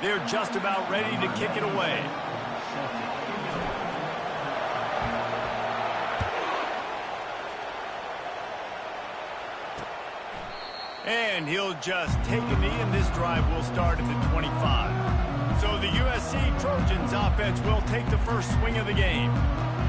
They're just about ready to kick it away. And he'll just take a knee, and this drive will start at the 25. So the USC Trojans offense will take the first swing of the game.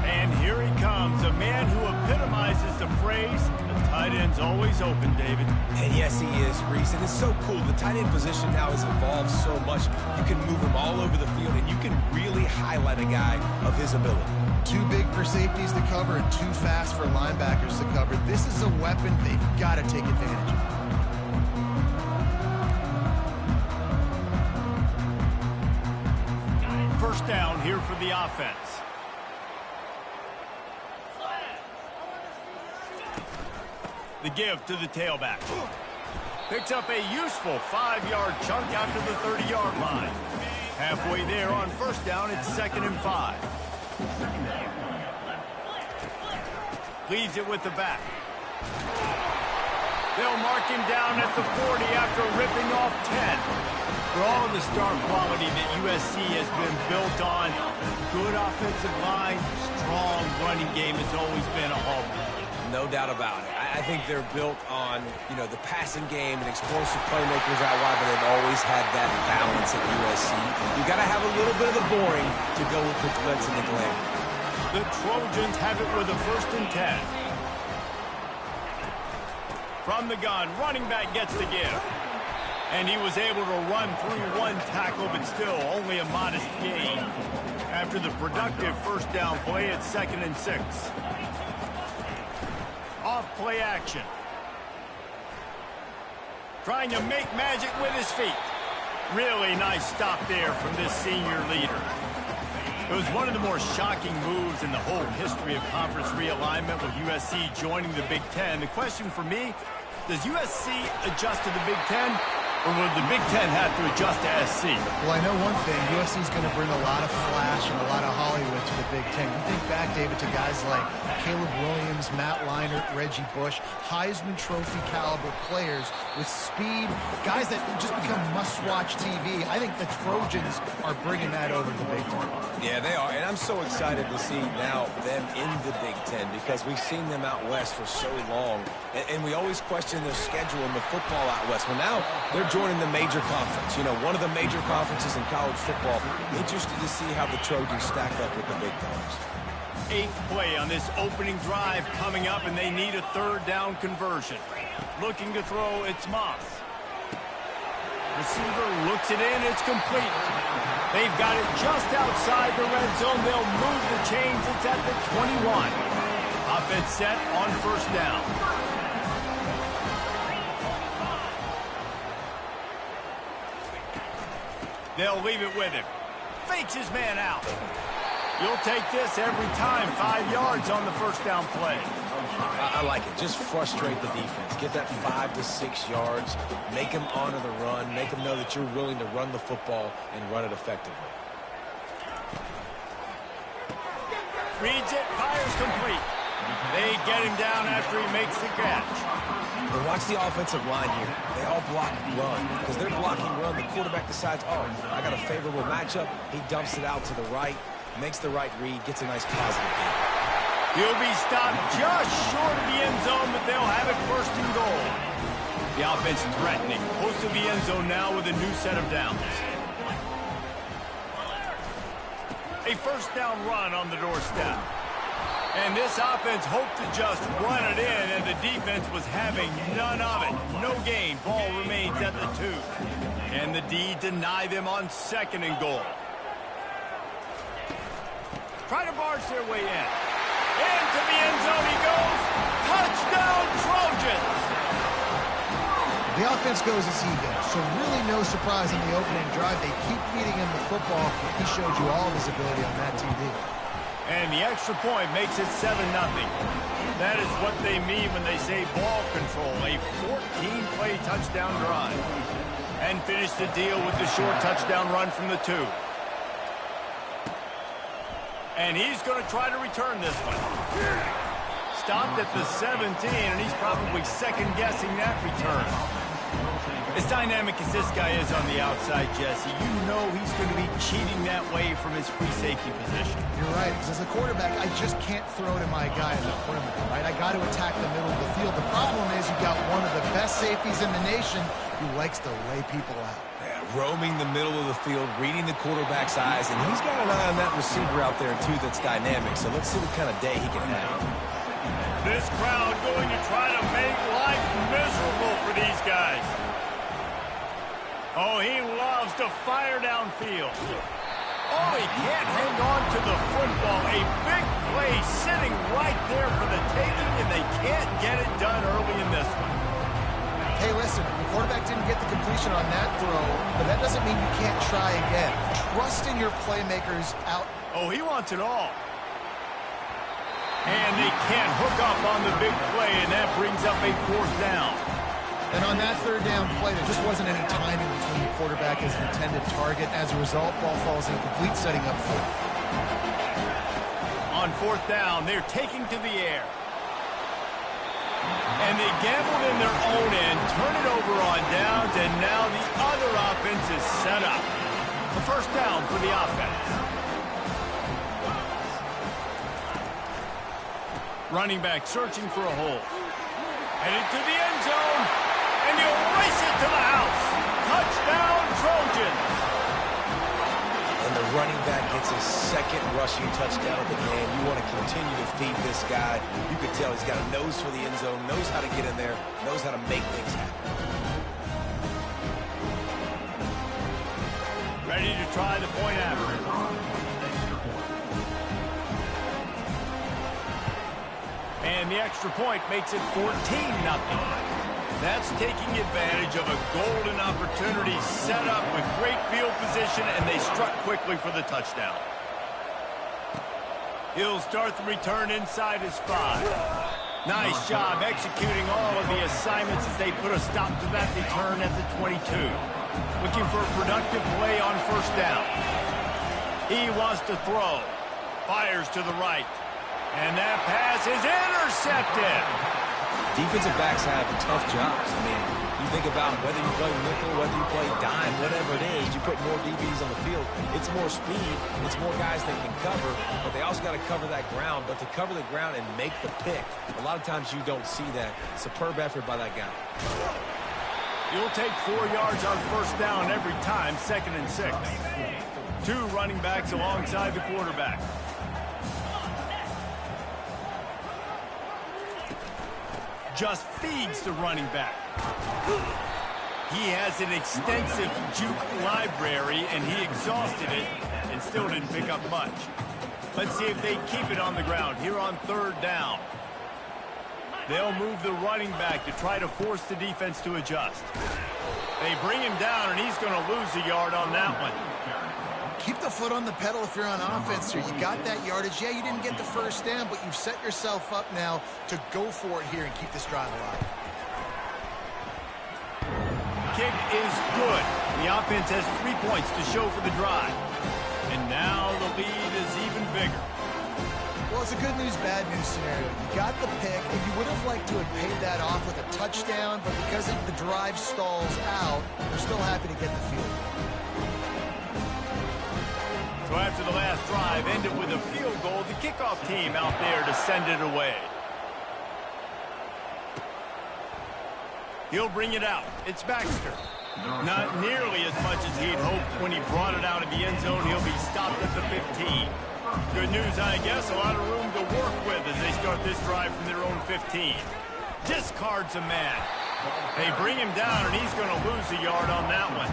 And here he comes, a man who epitomizes the phrase, the tight end's always open, David. And yes, he is, Reese. And it's so cool. The tight end position now has evolved so much. You can move him all over the field, and you can really highlight a guy of his ability. Too big for safeties to cover and too fast for linebackers to cover. This is a weapon they've got to take advantage of. First down here for the offense. The give to the tailback. Picks up a useful 5-yard chunk out to the 30-yard line. Halfway there on first down, it's 2nd and 5. Leaves it with the back. They'll mark him down at the 40 after ripping off 10. For all of the star quality that USC has been built on, good offensive line, strong running game has always been a hallmark. No doubt about it. I think they're built on, the passing game and explosive playmakers out wide, but they've always had that balance at USC. You've got to have a little bit of the boring to go with the glitz and the glam. The Trojans have it with a 1st and 10. From the gun, running back gets the give. And he was able to run through one tackle, but still only a modest gain. After the productive first down play, it's 2nd and 6. Off play action. Trying to make magic with his feet. Really nice stop there from this senior leader. It was one of the more shocking moves in the whole history of conference realignment with USC joining the Big Ten. The question for me, does USC adjust to the Big Ten? Or will the Big Ten have to adjust to SC? Well, I know one thing. USC is going to bring a lot of flash and a lot of Hollywood to the Big Ten. You think back, David, to guys like Caleb Williams, Matt Leinart, Reggie Bush, Heisman Trophy caliber players with speed, guys that just become must-watch TV. I think the Trojans are bringing that over to the Big Ten. Yeah, they are. And I'm so excited to see now them in the Big Ten because we've seen them out west for so long. And we always question their schedule in the football out west. Well, now they're joining the major conference, one of the major conferences in college football. Interested to see how the Trojans stack up with the big dogs. 8th play on this opening drive coming up, and they need a 3rd down conversion. Looking to throw, it's Moss. Receiver looks it in, it's complete. They've got it just outside the red zone. They'll move the chains. It's at the 21. Offense set on first down. They'll leave it with him. Fakes his man out. You'll take this every time. 5 yards on the first down play. I like it. Just frustrate the defense. Get that 5 to 6 yards. Make them honor the run. Make them know that you're willing to run the football and run it effectively. Reads it. Fires complete. They get him down after he makes the catch. But watch the offensive line here. They all block run. Because they're blocking run, the quarterback decides, I got a favorable matchup. He dumps it out to the right, makes the right read, gets a nice positive gain. He'll be stopped just short of the end zone, but they'll have it 1st and goal. The offense threatening. Close to the end zone now with a new set of downs. A first down run on the doorstep. And this offense hoped to just run it in, and the defense was having none of it. No gain. Ball remains at the 2. And the D deny them on 2nd and goal. Try to barge their way in. Into the end zone he goes. Touchdown, Trojans! The offense goes as he goes, so really no surprise in the opening drive. They keep feeding him the football. He showed you all of his ability on that TV. And the extra point makes it 7-0. That is what they mean when they say ball control. A 14-play touchdown drive. And finish the deal with the short touchdown run from the 2. And he's going to try to return this one. Stopped at the 17, and he's probably second-guessing that return. As dynamic as this guy is on the outside, Jesse, you know he's going to be cheating that way from his free safety position. You're right, because as a quarterback, I just can't throw to my guy in the perimeter, right? I got to attack the middle of the field. The problem is you've got one of the best safeties in the nation who likes to lay people out. Yeah, roaming the middle of the field, reading the quarterback's eyes, and he's got an eye on that receiver out there, too, that's dynamic. So let's see what kind of day he can have. This crowd going to try to make life miserable for these guys. Oh, he loves to fire downfield. Oh, he can't hang on to the football. A big play sitting right there for the taking, and they can't get it done early in this one. Hey, listen, the quarterback didn't get the completion on that throw, but that doesn't mean you can't try again. Trust in your playmakers out. Oh, he wants it all. And they can't hook up on the big play, and that brings up a fourth down. And on that third down play, there just wasn't any timing between the quarterback and his intended target. As a result, ball falls incomplete, setting up fourth. On fourth down, they're taking to the air. And they gambled in their own end, turn it over on downs, and now the other offense is set up. The first down for the offense. Running back searching for a hole. Headed to the end zone, and he'll race it to the house. Touchdown, Trojans. And the running back gets his second rushing touchdown of the game. You want to continue to feed this guy. You can tell he's got a nose for the end zone, knows how to get in there, knows how to make things happen. Ready to try the point after. And the extra point makes it 14-0. That's taking advantage of a golden opportunity set up with great field position, and they struck quickly for the touchdown. He'll start the return inside his 5. Nice job executing all of the assignments as they put a stop to that return at the 22. Looking for a productive play on first down. He wants to throw. Fires to the right. And that pass is intercepted. Defensive backs have tough jobs. I mean, you think about whether you play nickel, whether you play dime, whatever it is, you put more DBs on the field. It's more speed. It's more guys that can cover, but they also got to cover that ground. But to cover the ground and make the pick, a lot of times you don't see that. Superb effort by that guy. You'll take 4 yards on first down every time, 2nd and 6. 2 running backs alongside the quarterback. Just feeds the running back. He has an extensive juke library, and he exhausted it and still didn't pick up much. Let's see if they keep it on the ground here on third down. They'll move the running back to try to force the defense to adjust. They bring him down, and he's going to lose a yard on that one. Keep the foot on the pedal if you're on offense here. You got that yardage. Yeah, you didn't get the first down, but you've set yourself up now to go for it here and keep this drive alive. Kick is good. The offense has 3 points to show for the drive. And now the lead is even bigger. Well, it's a good news, bad news scenario. You got the pick, and you would have liked to have paid that off with a touchdown, but because the drive stalls out, they're still happy to get the field. So after the last drive ended with a field goal, the kickoff team out there to send it away. He'll bring it out. It's Baxter. Not nearly as much as he'd hoped when he brought it out of the end zone. He'll be stopped at the 15. Good news, I guess. A lot of room to work with as they start this drive from their own 15. Discards a man. They bring him down, and he's going to lose a yard on that one.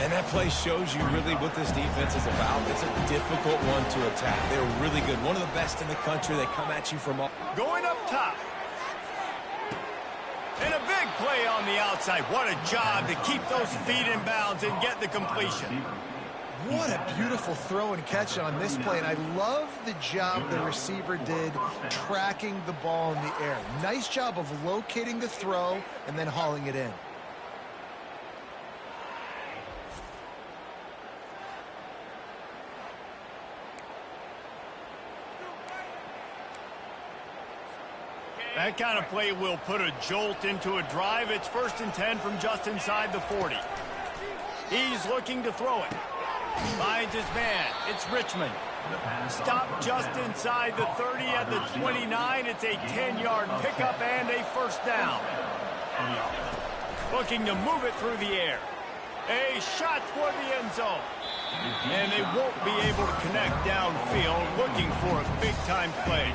And that play shows you really what this defense is about. It's a difficult one to attack. They're really good. One of the best in the country. They come at you from all... Going up top. And a big play on the outside. What a job to keep those feet in bounds and get the completion. What a beautiful throw and catch on this play. And I love the job the receiver did tracking the ball in the air. Nice job of locating the throw and then hauling it in. That kind of play will put a jolt into a drive. It's 1st and 10 from just inside the 40. He's looking to throw it. Finds his man. It's Richmond. Stop just inside the 30 at the 29. It's a 10-yard pickup and a 1st down. Looking to move it through the air. A shot for the end zone. And they won't be able to connect downfield, looking for a big-time play.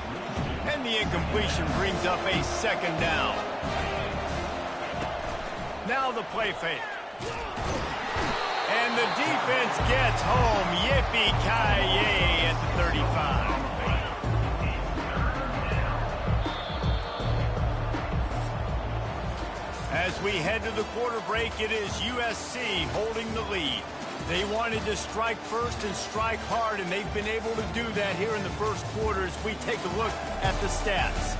And the incompletion brings up a 2nd down. Now the play fake. And the defense gets home. Yippee-ki-yay at the 35. As we head to the quarter break, it is USC holding the lead. They wanted to strike first and strike hard, and they've been able to do that here in the first quarter as we take a look at the stats.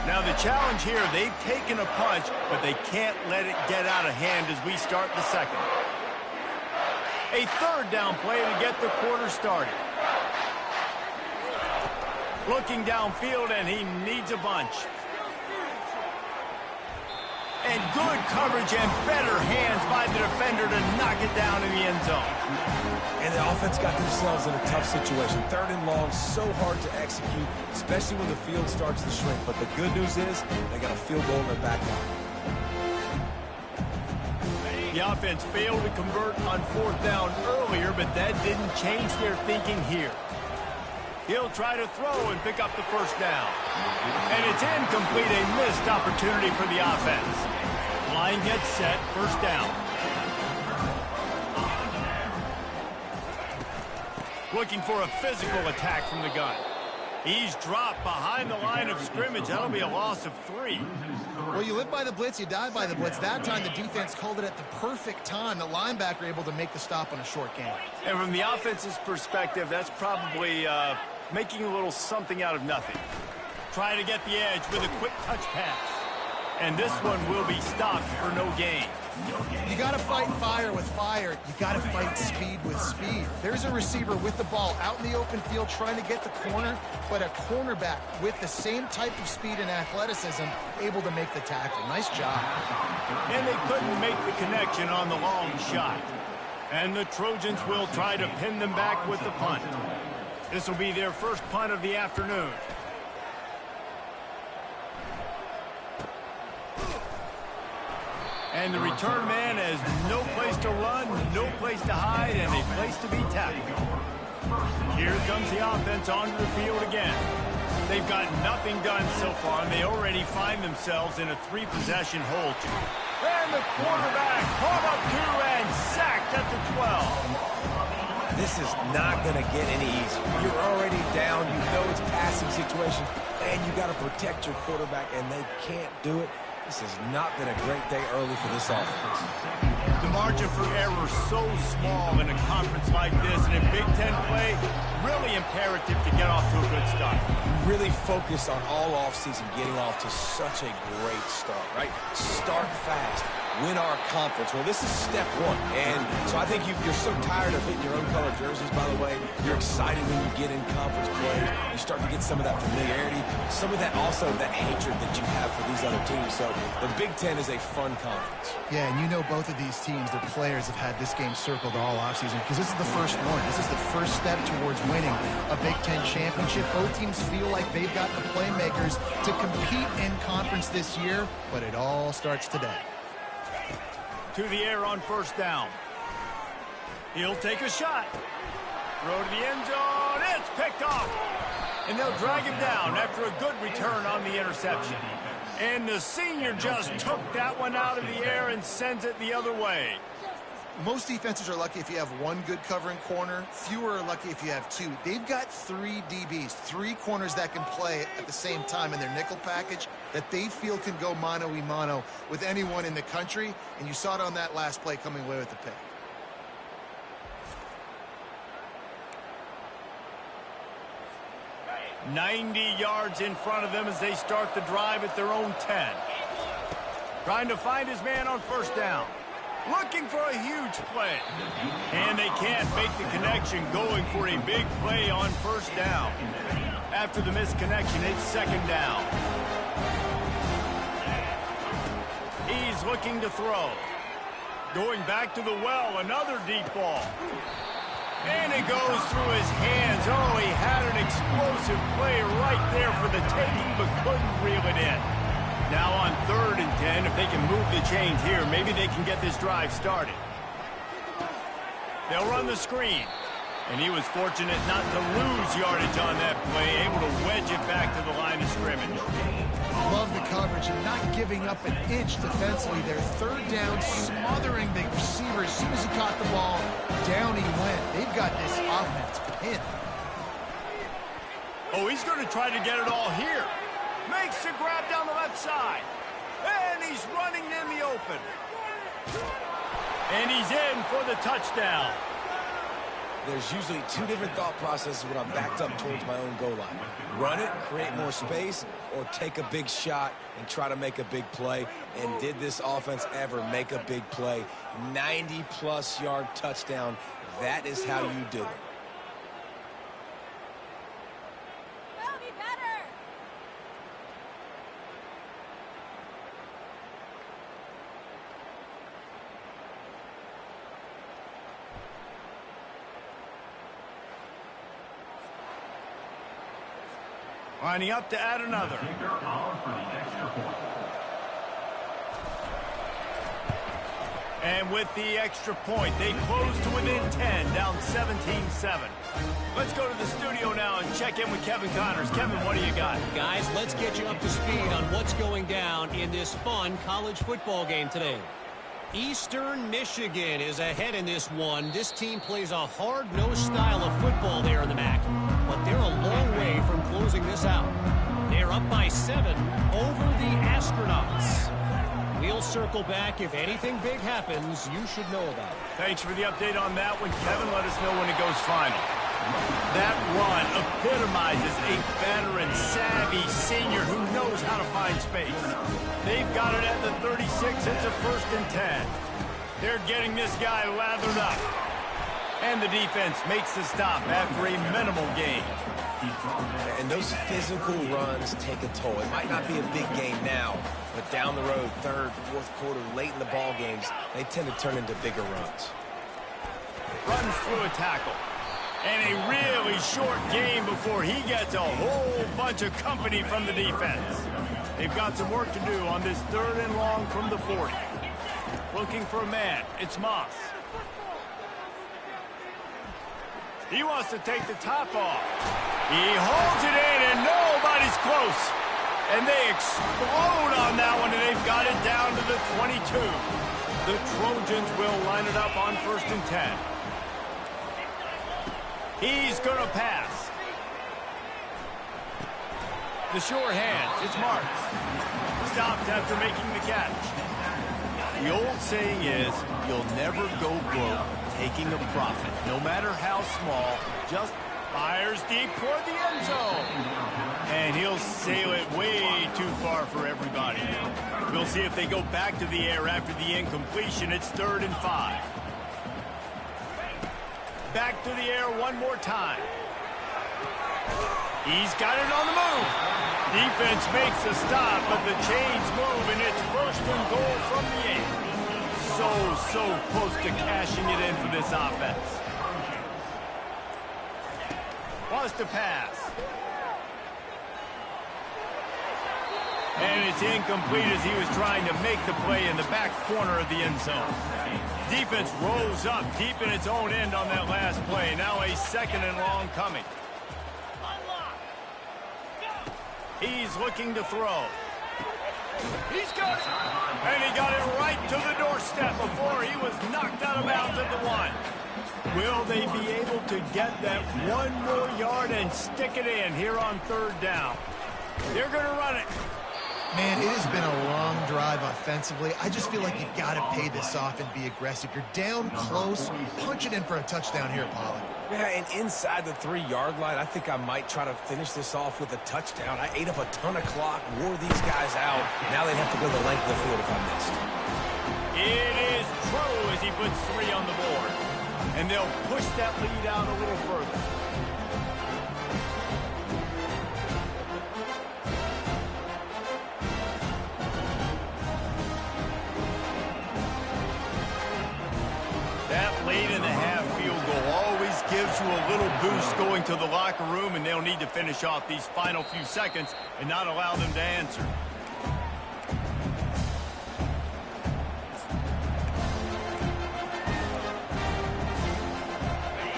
Now the challenge here, they've taken a punch, but they can't let it get out of hand as we start the second. A 3rd down play to get the quarter started. Looking downfield, and he needs a bunch. And good coverage and better hands by the defender to knock it down in the end zone. And the offense got themselves in a tough situation. 3rd and long, so hard to execute, especially when the field starts to shrink. But the good news is they got a field goal in their back line. The offense failed to convert on 4th down earlier, but that didn't change their thinking here. He'll try to throw and pick up the 1st down. And it's incomplete, a missed opportunity for the offense. Line gets set, 1st down. Looking for a physical attack from the gun. He's dropped behind the line of scrimmage. That'll be a loss of 3. Well, you live by the blitz, you die by the blitz. That time the defense called it at the perfect time. The linebacker able to make the stop on a short gain. And from the offense's perspective, that's probably making a little something out of nothing. Trying to get the edge with a quick touch pass. And this one will be stopped for no gain. You got to fight fire with fire. You got to fight speed with speed. There's a receiver with the ball out in the open field trying to get the corner, but a cornerback with the same type of speed and athleticism able to make the tackle. Nice job. And they couldn't make the connection on the long shot. And the Trojans will try to pin them back with the punt. This will be their first punt of the afternoon. And the return man has no place to run, no place to hide, and a place to be tackled. Here comes the offense onto the field again. They've got nothing done so far, and they already find themselves in a 3-possession hold. And the quarterback caught up to and sacked at the 12. This is not going to get any easier. You're already down. You know it's passing situation, and you got to protect your quarterback, and they can't do it. This has not been a great day early for this offense. The margin for error so small in a conference like this, and in Big Ten play, really imperative to get off to a good start. Really focus on all offseason getting off to such a great start, right? Start fast. Win our conference. Well, this is step 1. And so I think you're so tired of hitting your own color jerseys, by the way. You're excited when you get in conference play. You start to get some of that familiarity, some of that also that hatred that you have for these other teams. So the Big Ten is a fun conference. Yeah, and you know both of these teams, their players have had this game circled all offseason because this is the first one. This is the first step towards winning a Big Ten championship. Both teams feel like they've got the playmakers to compete in conference this year, but it all starts today. To the air on 1st down. He'll take a shot. Throw to the end zone. It's picked off. And they'll drag him down after a good return on the interception. And the senior just took that one out of the air and sends it the other way. Most defenses are lucky if you have one good covering corner. Fewer are lucky if you have 2. They've got 3 DBs, 3 corners that can play at the same time in their nickel package that they feel can go mano-a-mano with anyone in the country. And you saw it on that last play coming away with the pick. "90 yards in front of them as they start the drive at their own 10. Trying to find his man on 1st down. looking for a huge play. And they can't make the connection, going for a big play on first down. After the missed connection, it's second down. He's looking to throw. Going back to the well, another deep ball. And it goes through his hands. Oh, he had an explosive play right there for the taking, but couldn't reel it in. Now on 3rd and 10, if they can move the chains here, maybe they can get this drive started. They'll run the screen. And he was fortunate not to lose yardage on that play, able to wedge it back to the line of scrimmage. Love the coverage and not giving up an inch defensively. Their 3rd down, smothering the receiver. As soon as he caught the ball, down he went. They've got this offense pinned. Oh, he's going to try to get it all here. Makes the grab down the left side. And he's running in the open. And he's in for the touchdown. There's usually 2 different thought processes when I'm backed up towards my own goal line. Run it, create more space, or take a big shot and try to make a big play. And did this offense ever make a big play? 90-plus yard touchdown. That is how you do it. Lining up to add another. And with the extra point, they close to within 10, down 17-7. Let's go to the studio now and check in with Kevin Connors. Kevin, what do you got? Guys, let's get you up to speed on what's going down in this fun college football game today. Eastern Michigan is ahead in this one. This team plays a hard-nosed style of football there in the MAC, but they're a long way from closing this out. They're up by 7 over the Astronauts. We'll circle back. If anything big happens, you should know about it. Thanks for the update on that one, Kevin. Let us know when it goes final. That run epitomizes a veteran, savvy senior who knows how to find space. They've got it at the 36. It's a 1st and 10. They're getting this guy lathered up. And the defense makes the stop after a minimal gain. And those physical runs take a toll. It might not be a big game now, but down the road, 3rd, 4th quarter, late in the ball games, they tend to turn into bigger runs. Runs through a tackle. And a really short game before he gets a whole bunch of company from the defense. They've got some work to do on this 3rd and long from the 40. Looking for a man. It's Moss. He wants to take the top off. He holds it in, and nobody's close. And they explode on that one, and they've got it down to the 22. The Trojans will line it up on 1st and 10. He's going to pass. The sure hands. It's Marks. Stopped after making the catch. The old saying is, you'll never go broke taking a profit. No matter how small, just fires deep toward the end zone. And he'll sail it way too far for everybody. We'll see if they go back to the air after the incompletion. It's 3rd and 5. Back to the air one more time. He's got it on the move. Defense makes a stop, but the chains move, and it's 1st and goal from the 8. So close to cashing it in for this offense. Wants to pass. And it's incomplete as he was trying to make the play in the back corner of the end zone. Defense rolls up deep in its own end on that last play. Now a 2nd and long coming. He's looking to throw. He's got it. And he got it right to the doorstep before he was knocked out of bounds at the 1. Will they be able to get that 1 more yard and stick it in here on 3rd down? They're going to run it. Man, it has been a long drive offensively. I just feel like you got to pay this off and be aggressive. You're down close. Punch it in for a touchdown here, Pollard. Yeah, and inside the 3-yard line, I think I might try to finish this off with a touchdown. I ate up a ton of clock, wore these guys out. Now they'd have to go the length of the field if I missed. It is true. he puts 3 on the board. And they'll push that lead out a little further. That late in the half field goal always gives you a little boost going to the locker room, and they'll need to finish off these final few seconds and not allow them to answer.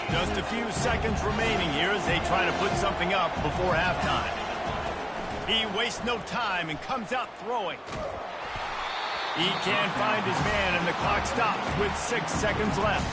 Just a few seconds remaining here as they try to put something up before halftime. He wastes no time and comes out throwing. He can't find his man, and the clock stops with 6 seconds left.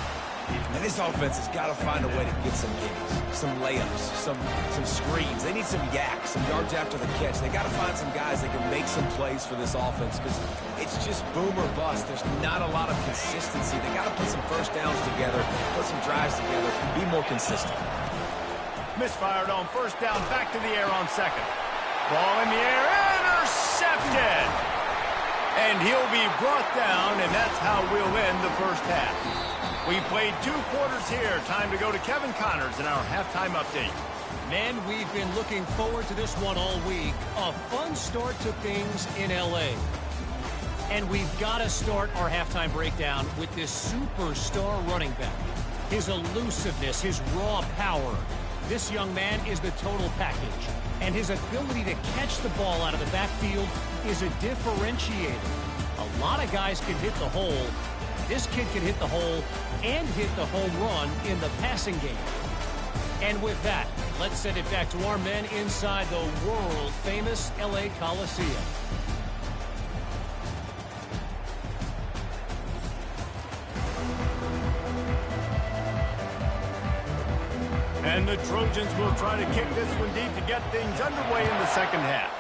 And this offense has got to find a way to get some gimmies, some layups, some screens. They need some yaks, some yards after the catch. They got to find some guys that can make some plays for this offense because it's just boom or bust. There's not a lot of consistency. They got to put some first downs together, put some drives together, be more consistent. Misfired on first down, back to the air on second. Ball in the air, intercepted! And he'll be brought down, and that's how we'll end the first half. We've played 2 quarters here. Time to go to Kevin Connors in our halftime update. Men, we've been looking forward to this one all week. A fun start to things in L.A. And we've got to start our halftime breakdown with this superstar running back. His elusiveness, his raw power. This young man is the total package. And his ability to catch the ball out of the backfield is a differentiator. A lot of guys can hit the hole. This kid can hit the hole and hit the home run in the passing game. And with that, let's send it back to our men inside the world-famous L.A. Coliseum. And the Trojans will try to kick this one deep to get things underway in the second half.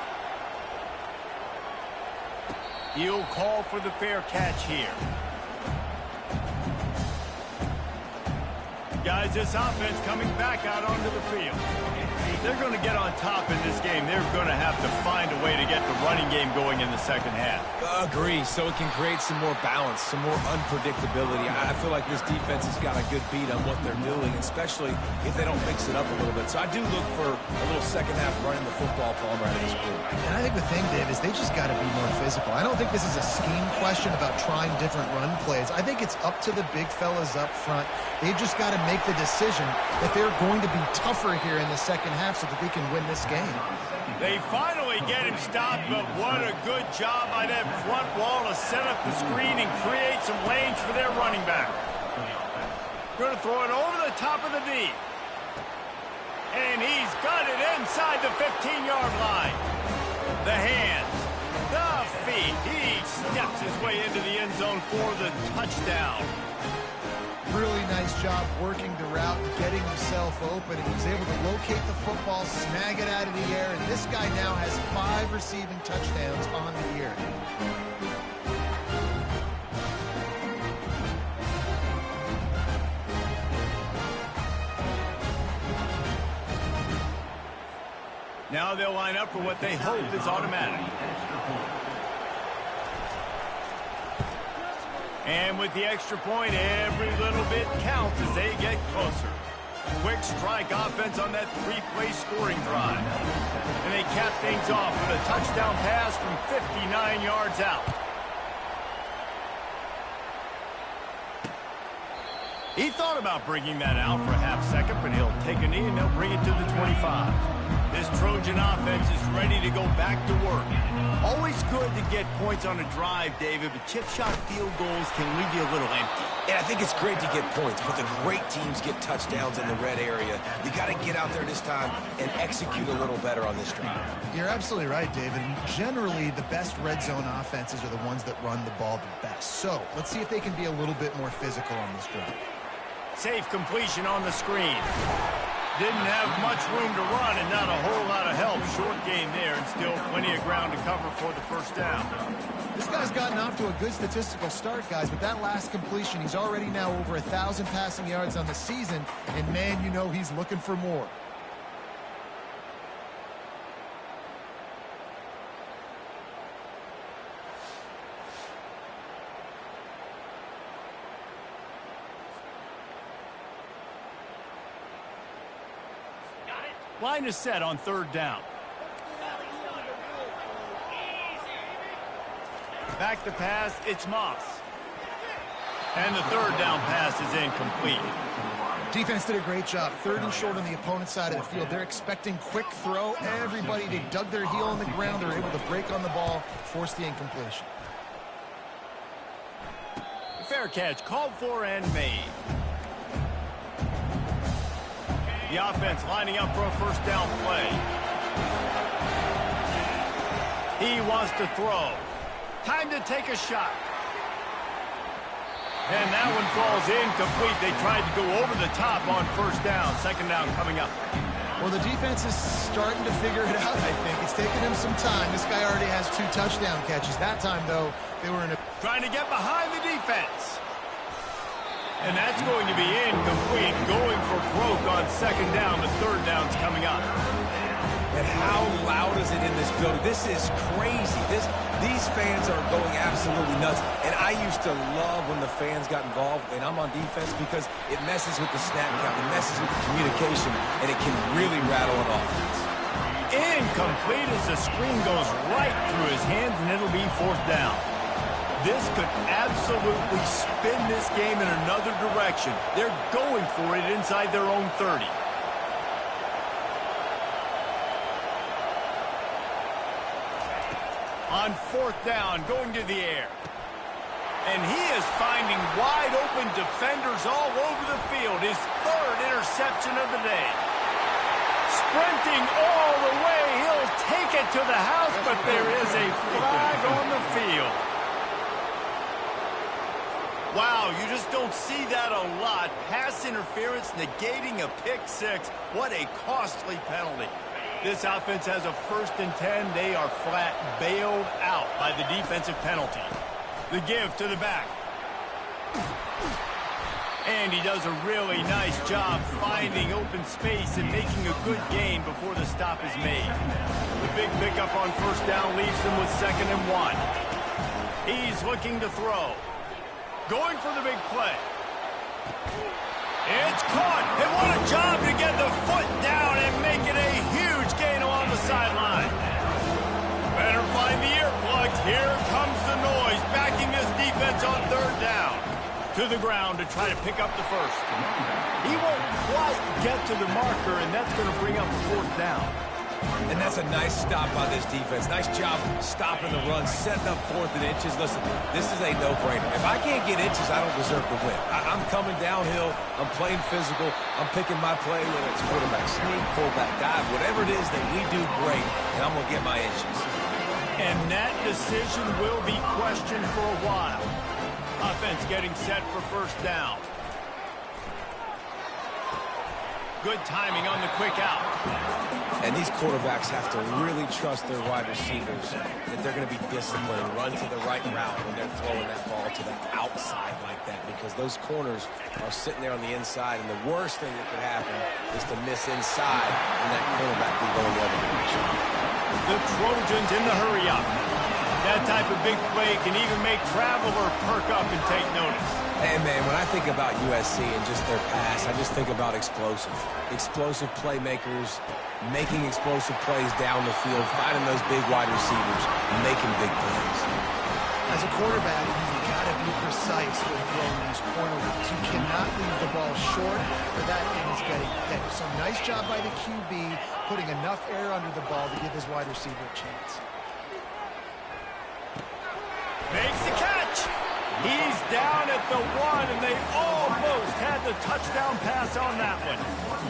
He'll call for the fair catch here. Guys, this offense coming back out onto the field. They're going to get on top in this game. They're going to have to find a way to get the running game going in the second half. Agree, so it can create some more balance, some more unpredictability. I feel like this defense has got a good beat on what they're doing, especially if they don't mix it up a little bit. So I do look for a little second half running the football from out of this group. And I think the thing, Dave, is they just got to be more physical. I don't think this is a scheme question about trying different run plays. I think it's up to the big fellas up front. They've just got to make the decision that they're going to be tougher here in the second half so that they can win this game. They finally get him stopped, but what a good job by that front wall to set up the screen and create some lanes for their running back. Going to throw it over the top of the D. And he's got it inside the 15-yard line. The hands, the feet. He steps his way into the end zone for the touchdown. Really nice job working the route, getting himself open, and he was able to locate the football, snag it out of the air, and this guy now has 5 receiving touchdowns on the year. Now they'll line up for what they hope is automatic. And with the extra point, every little bit counts as they get closer. Quick strike offense on that 3-play scoring drive. And they cap things off with a touchdown pass from 59 yards out. He thought about bringing that out for a half second, but he'll take a knee and they'll bring it to the 25. This Trojan offense is ready to go back to work. Always good to get points on a drive, David, but chip shot field goals can leave you a little empty. And I think it's great to get points, but the great teams get touchdowns in the red area. You got to get out there this time and execute a little better on this drive. You're absolutely right, David. Generally, the best red zone offenses are the ones that run the ball the best. So let's see if they can be a little bit more physical on this drive. Safe completion on the screen. Didn't have much room to run and not a whole lot of help. Short gain there and still plenty of ground to cover for the first down. This guy's gotten off to a good statistical start, guys. With that last completion, he's already now over 1,000 passing yards on the season. And, man, you know he's looking for more. Line is set on 3rd down. Back to pass, it's Moss. And the 3rd down pass is incomplete. Defense did a great job. 3rd and short on the opponent's side of the field. They're expecting quick throw. Everybody, they dug their heel on the ground. They're able to break on the ball, force the incompletion. Fair catch, called for and made. The offense lining up for a 1st down play. He wants to throw. Time to take a shot. And that one falls incomplete. They tried to go over the top on 1st down. 2nd down coming up. Well, the defense is starting to figure it out, I think. It's taken him some time. This guy already has 2 touchdown catches. That time, though, they were in a... Trying to get behind the defense. And that's going to be incomplete. Going for broke on 2nd down. The 3rd down's coming up. And how loud is it in this building? This is crazy. These fans are going absolutely nuts. And I used to love when the fans got involved, and I'm on defense, because it messes with the snap count. It messes with the communication, and it can really rattle an offense. Incomplete as the screen goes right through his hands, and it'll be 4th down. This could absolutely spin this game in another direction. They're going for it inside their own 30. On 4th down, going to the air. And he is finding wide open defenders all over the field. His 3rd interception of the day. Sprinting all the way. He'll take it to the house, but there is a flag on the field. Wow, you just don't see that a lot. Pass interference negating a pick 6. What a costly penalty. This offense has a 1st and 10. They are flat bailed out by the defensive penalty. The give to the back. And he does a really nice job finding open space and making a good gain before the stop is made. The big pickup on 1st down leaves them with 2nd and 1. He's looking to throw. Going for the big play. It's caught. And what a job to get the foot down and make it a huge gain along the sideline. Better find the earplugs. Here comes the noise, backing this defense on 3rd down. To the ground to try to pick up the 1st. He won't quite get to the marker, and that's going to bring up a 4th down. And that's a nice stop by this defense. Nice job stopping the run, setting up 4th and inches. Listen, this is a no-brainer. If I can't get inches, I don't deserve to win. I'm coming downhill. I'm playing physical. I'm picking my play, whether it's quarterback sneak, fullback dive, whatever it is that we do great, and I'm going to get my inches. And that decision will be questioned for a while. Offense getting set for 1st down. Good timing on the quick out. And these quarterbacks have to really trust their wide receivers that they're going to be disciplined, run to the right route when they're throwing that ball to the outside like that, because those corners are sitting there on the inside, and the worst thing that could happen is to miss inside and that quarterback be going the other direction. The Trojans in the hurry up. That type of big play can even make traveler perk up and take notice. Hey, man, when I think about USC and just their pass, I just think about explosive. Explosive playmakers, making explosive plays down the field, finding those big wide receivers, making big plays. As a quarterback, you've got to be precise with throwing these corner routes. You cannot leave the ball short, or that end is getting hit. So nice job by the QB, putting enough air under the ball to give his wide receiver a chance. Makes the catch. He's down at the 1, and they almost had the touchdown pass on that one.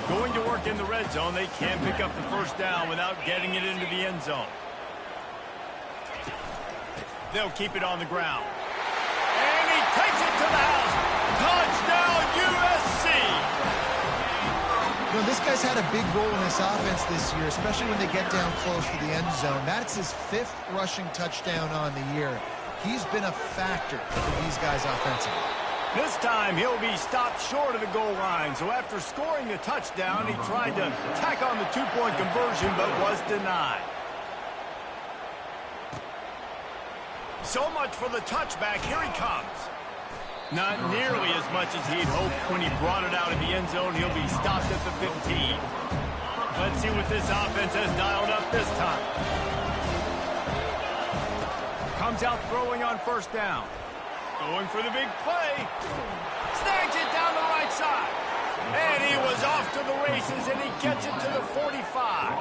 Going to work in the red zone. They can't pick up the 1st down without getting it into the end zone. They'll keep it on the ground. And he takes it to the house. Touchdown, USC. You know, this guy's had a big role in this offense this year, especially when they get down close to the end zone. That's his 5th rushing touchdown on the year. He's been a factor for these guys offensively. This time, he'll be stopped short of the goal line. So after scoring the touchdown, he tried to tack on the 2-point conversion, but was denied. So much for the touchback. Here he comes. Not nearly as much as he'd hoped when he brought it out of the end zone. He'll be stopped at the 15. Let's see what this offense has dialed up this time. Comes out throwing on first down. Going for the big play. Snags it down the right side. And he was off to the races, and he gets it to the 45.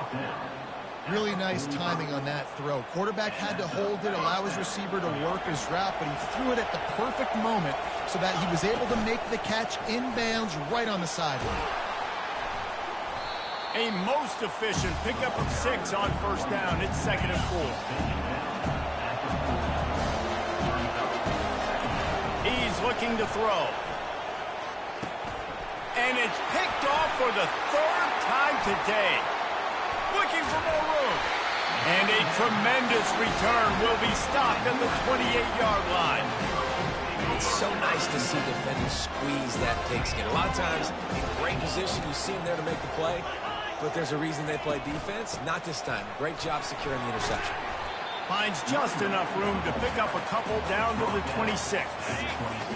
Really nice timing on that throw. Quarterback had to hold it, allow his receiver to work his route, but he threw it at the perfect moment so that he was able to make the catch inbounds right on the sideline. A most efficient pickup of 6 on first down. It's 2nd and 4. He's looking to throw. And it's picked off for the 3rd time today. Looking for more room. And a tremendous return will be stopped at the 28-yard line. It's so nice to see defenders squeeze that pigskin. A lot of times, in great position, you see them there to make the play, but there's a reason they play defense. Not this time. Great job securing the interception. Finds just enough room to pick up a couple down to the 26.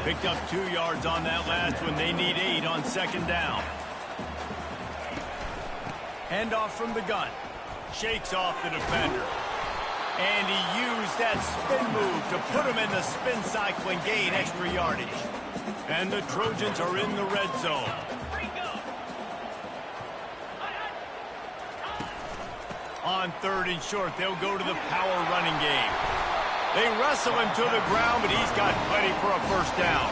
Picked up 2 yards on that last one. They need 8 on 2nd down. Handoff from the gun. Shakes off the defender. And he used that spin move to put him in the spin cycle and gain extra yardage. And the Trojans are in the red zone. On 3rd and short, they'll go to the power running game. They wrestle him to the ground, but he's got plenty for a first down.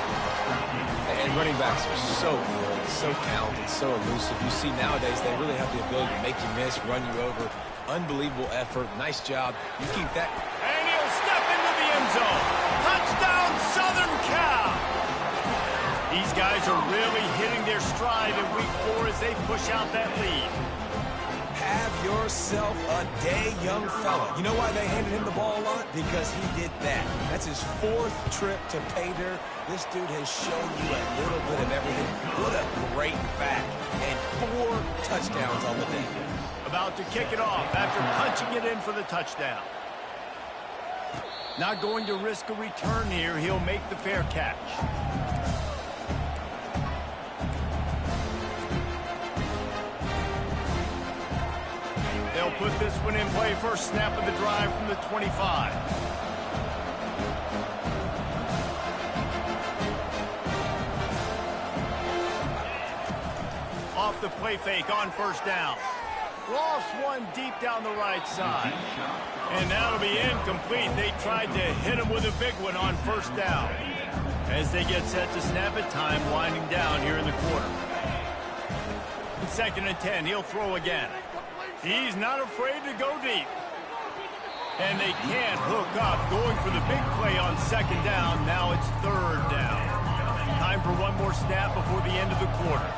And running backs are so good, so talented, so elusive. You see nowadays they really have the ability to make you miss, run you over. Unbelievable effort. Nice job. You keep that. And he'll step into the end zone. Touchdown, Southern Cal. These guys are really hitting their stride in week 4 as they push out that lead. Have yourself a day, young fella. You know why they handed him the ball a lot? Because he did that. That's his 4th trip to pay dirt. This dude has shown you a little bit of everything. What a great back. And 4 touchdowns on the day. About to kick it off after punching it in for the touchdown. Not going to risk a return here. He'll make the fair catch. They'll put this one in play. First snap of the drive from the 25. Off the play fake on first down. Lost one deep down the right side. And that'll be incomplete. They tried to hit him with a big one on first down. As they get set to snap it, time winding down here in the quarter. 2nd and 10. He'll throw again. He's not afraid to go deep. And they can't hook up. Going for the big play on 2nd down. Now it's 3rd down. Time for one more snap before the end of the quarter.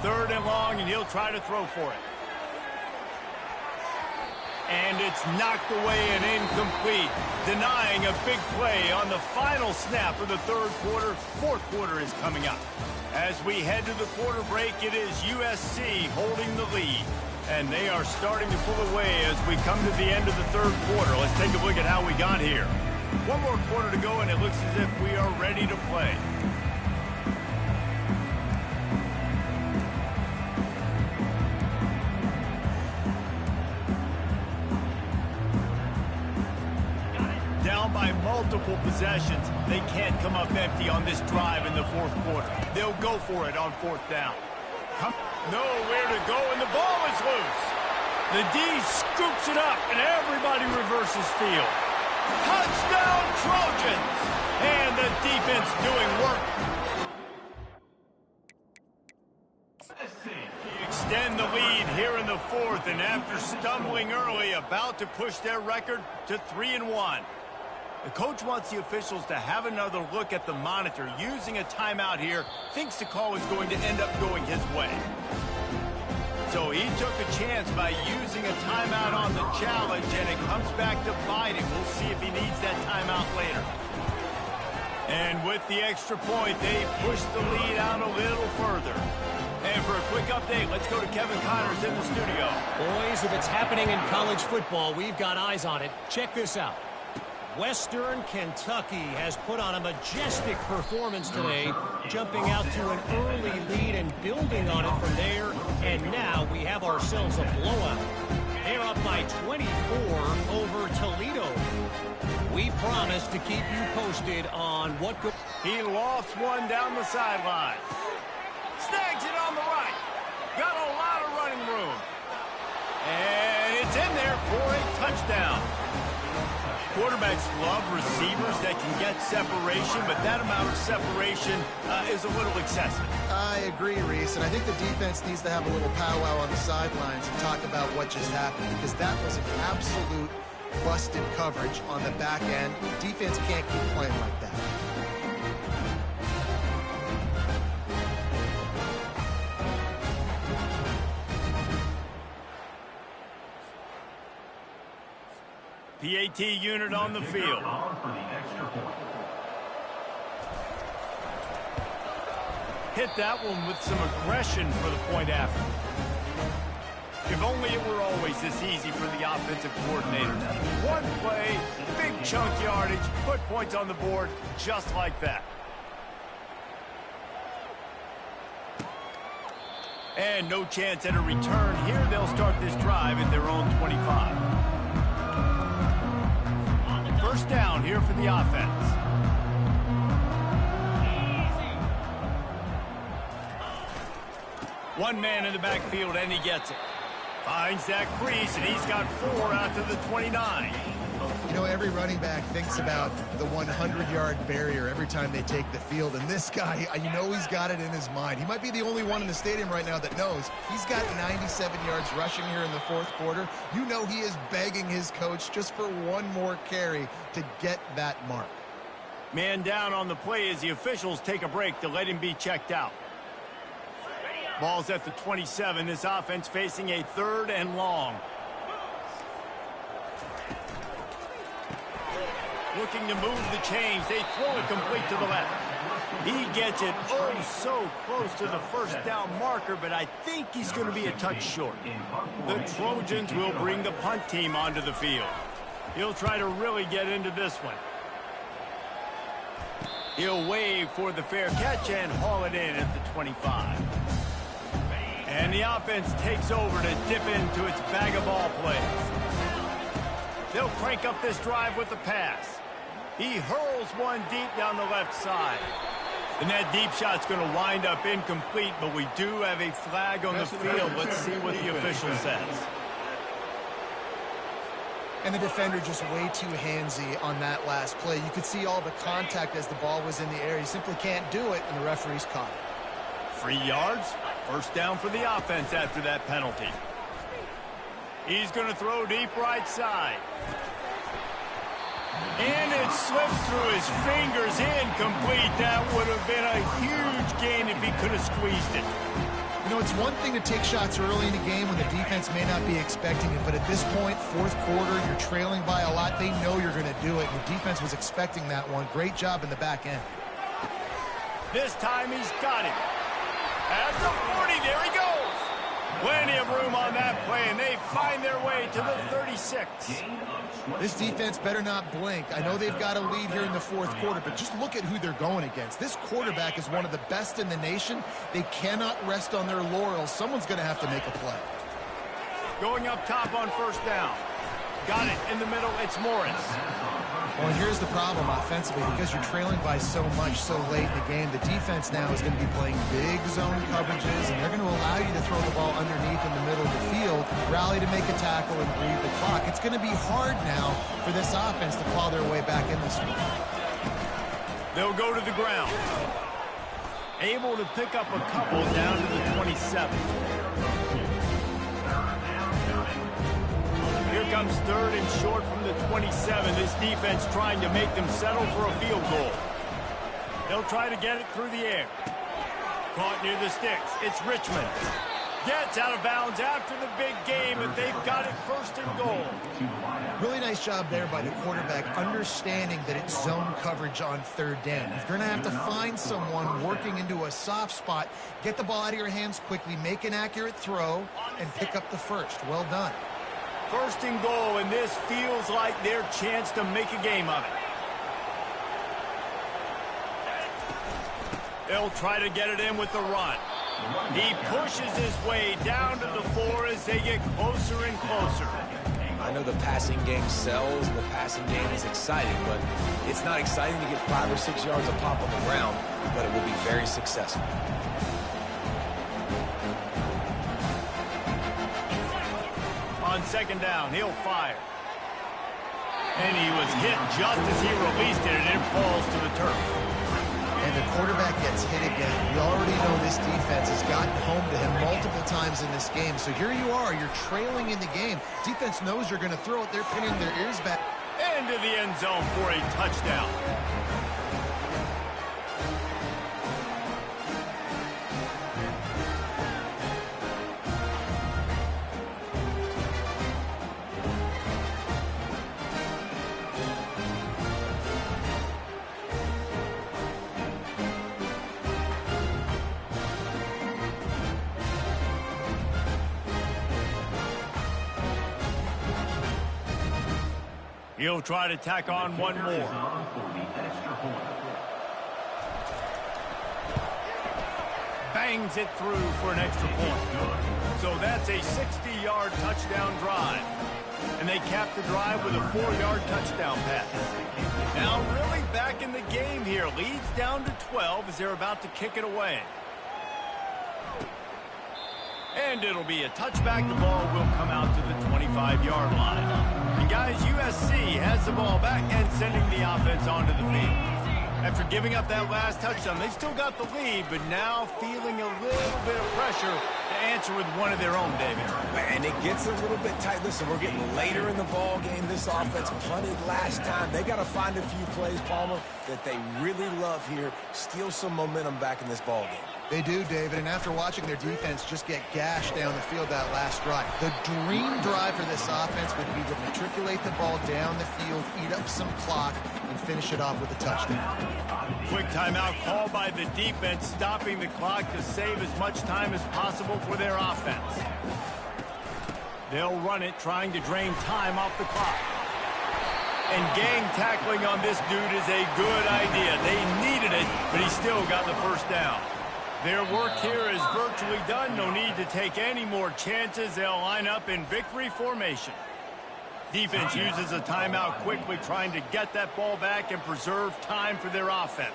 3rd and long, and he'll try to throw for it. And it's knocked away and incomplete, denying a big play on the final snap of the 3rd quarter. 4th quarter is coming up. As we head to the quarter break, it is USC holding the lead. And they are starting to pull away as we come to the end of the 3rd quarter. Let's take a look at how we got here. One more quarter to go, and it looks as if we are ready to play. Down by multiple possessions. They can't come up empty on this drive in the 4th quarter. They'll go for it on 4th down. Nowhere to go, and the ball is loose. The D scoops it up, and everybody reverses field. Touchdown, Trojans! And the defense doing work. Extend the lead here in the 4th, and after stumbling early, about to push their record to 3-1. The coach wants the officials to have another look at the monitor. Using a timeout here, thinks the call is going to end up going his way. So he took a chance by using a timeout on the challenge, and it comes back to bite him. We'll see if he needs that timeout later. And with the extra point, they push the lead out a little further. And for a quick update, let's go to Kevin Connors in the studio. Boys, if it's happening in college football, we've got eyes on it. Check this out. Western Kentucky has put on a majestic performance today, jumping out to an early lead and building on it from there. And now we have ourselves a blowout. They're up by 24 over Toledo. We promise to keep you posted on what goes. He lost one down the sideline. Snags it on the right. Got a lot of running room. And it's in there for a touchdown. Quarterbacks love receivers that can get separation, but that amount of separation is a little excessive. I agree, Reese, and I think the defense needs to have a little powwow on the sidelines and talk about what just happened, because that was an absolute busted coverage on the back end. Defense can't keep playing like that. PAT unit on the field. Hit that one with some aggression for the point after. If only it were always this easy for the offensive coordinators. One play, big chunk yardage, put points on the board just like that. And no chance at a return here. They'll start this drive at their own 25. First down here for the offense. One man in the backfield, and he gets it. Finds that crease, and he's got 4 out to the 29. You know, every running back thinks about the 100-yard barrier every time they take the field, and this guy, you know he's got it in his mind. He might be the only one in the stadium right now that knows he's got 97 yards rushing here in the fourth quarter. You know he is begging his coach just for one more carry to get that mark. Man down on the play as the officials take a break to let him be checked out. Ball's at the 27. This offense facing a 3rd and long. Looking to move the chains. They throw it complete to the left. He gets it oh so close to the first down marker, but I think he's going to be a touch short. The Trojans will bring the punt team onto the field. He'll try to really get into this one. He'll wave for the fair catch and haul it in at the 25. And the offense takes over to dip into its bag of ball plays. They'll crank up this drive with the pass. He hurls one deep down the left side. And that deep shot's going to wind up incomplete, but we do have a flag on the field. Let's see what the official says. And the defender just way too handsy on that last play. You could see all the contact as the ball was in the air. He simply can't do it, and the referee's caught it. 3 yards. First down for the offense after that penalty. He's going to throw deep right side. And it slips through his fingers, incomplete. That would have been a huge gain if he could have squeezed it. You know, it's one thing to take shots early in the game when the defense may not be expecting it, but at this point, fourth quarter, you're trailing by a lot. They know you're going to do it. The defense was expecting that one. Great job in the back end. This time he's got it. At the 40, there he goes. Plenty of room on that play, and they find their way to the 36. This defense better not blink. I know they've got a lead here in the fourth quarter, but just look at who they're going against. This quarterback is one of the best in the nation. They cannot rest on their laurels. Someone's going to have to make a play. Going up top on first down. Got it in the middle. It's Morris. Well, here's the problem offensively. Because you're trailing by so much so late in the game, the defense now is going to be playing big zone coverages, and they're going to allow you to throw the ball underneath in the middle of the field, rally to make a tackle, and bleed the clock. It's going to be hard now for this offense to claw their way back in this one. They'll go to the ground. Able to pick up a couple down to the 27. Here comes 3rd and short from the 27. This defense trying to make them settle for a field goal. They'll try to get it through the air. Caught near the sticks. It's Richmond. Gets out of bounds after the big game, but they've got it 1st and goal. Really nice job there by the quarterback, understanding that it's zone coverage on 3rd down. If you're going to have to find someone working into a soft spot, get the ball out of your hands quickly, make an accurate throw, and pick up the first. Well done. First and goal, and this feels like their chance to make a game of it. They'll try to get it in with the run. He pushes his way down to the floor as they get closer and closer. I know the passing game sells, and the passing game is exciting, but it's not exciting to get 5 or 6 yards a pop on the ground, but it will be very successful. On second down, he'll fire. And he was hit just as he released it, and it falls to the turf. And the quarterback gets hit again. We already know this defense has gotten home to him multiple times in this game. So here you are, you're trailing in the game. Defense knows you're going to throw it. They're pinning their ears back. Into the end zone for a touchdown. He'll try to tack on one more. Bangs it through for an extra point. So that's a 60-yard touchdown drive. And they cap the drive with a 4-yard touchdown pass. Now really back in the game here. Leads down to 12 as they're about to kick it away. And it'll be a touchback. The ball will come out to the 25-yard line. And guys, USC has the ball back and sending the offense onto the field. After giving up that last touchdown, they've still got the lead, but now feeling a little bit of pressure to answer with one of their own, David. And it gets a little bit tight. Listen, we're getting later in the ball game. This offense punted last time. They got to find a few plays, Palmer, that they really love here. Steal some momentum back in this ball game. They do, David, and after watching their defense just get gashed down the field that last drive, the dream drive for this offense would be to matriculate the ball down the field, eat up some clock, and finish it off with a touchdown. Quick timeout called by the defense, stopping the clock to save as much time as possible for their offense. They'll run it, trying to drain time off the clock. And gang tackling on this dude is a good idea. They needed it, but he still got the first down. Their work here is virtually done. No need to take any more chances. They'll line up in victory formation. Defense uses a timeout quickly, trying to get that ball back and preserve time for their offense.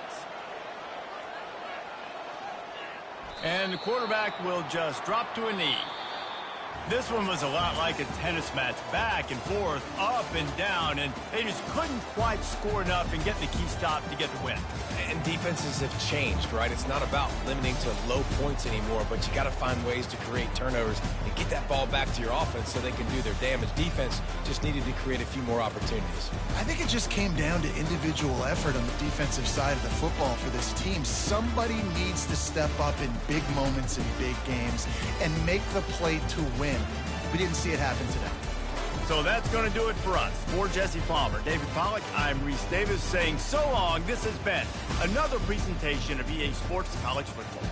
And the quarterback will just drop to a knee. This one was a lot like a tennis match, back and forth, up and down, and they just couldn't quite score enough and get the key stop to get the win. And defenses have changed, right? It's not about limiting to low points anymore, but you got to find ways to create turnovers and get that ball back to your offense so they can do their damage. Defense just needed to create a few more opportunities. I think it just came down to individual effort on the defensive side of the football for this team. Somebody needs to step up in big moments in big games and make the play to win. We didn't see it happen today. So that's going to do it for us. For Jesse Palmer, David Pollack, I'm Reese Davis saying so long. This has been another presentation of EA Sports College Football.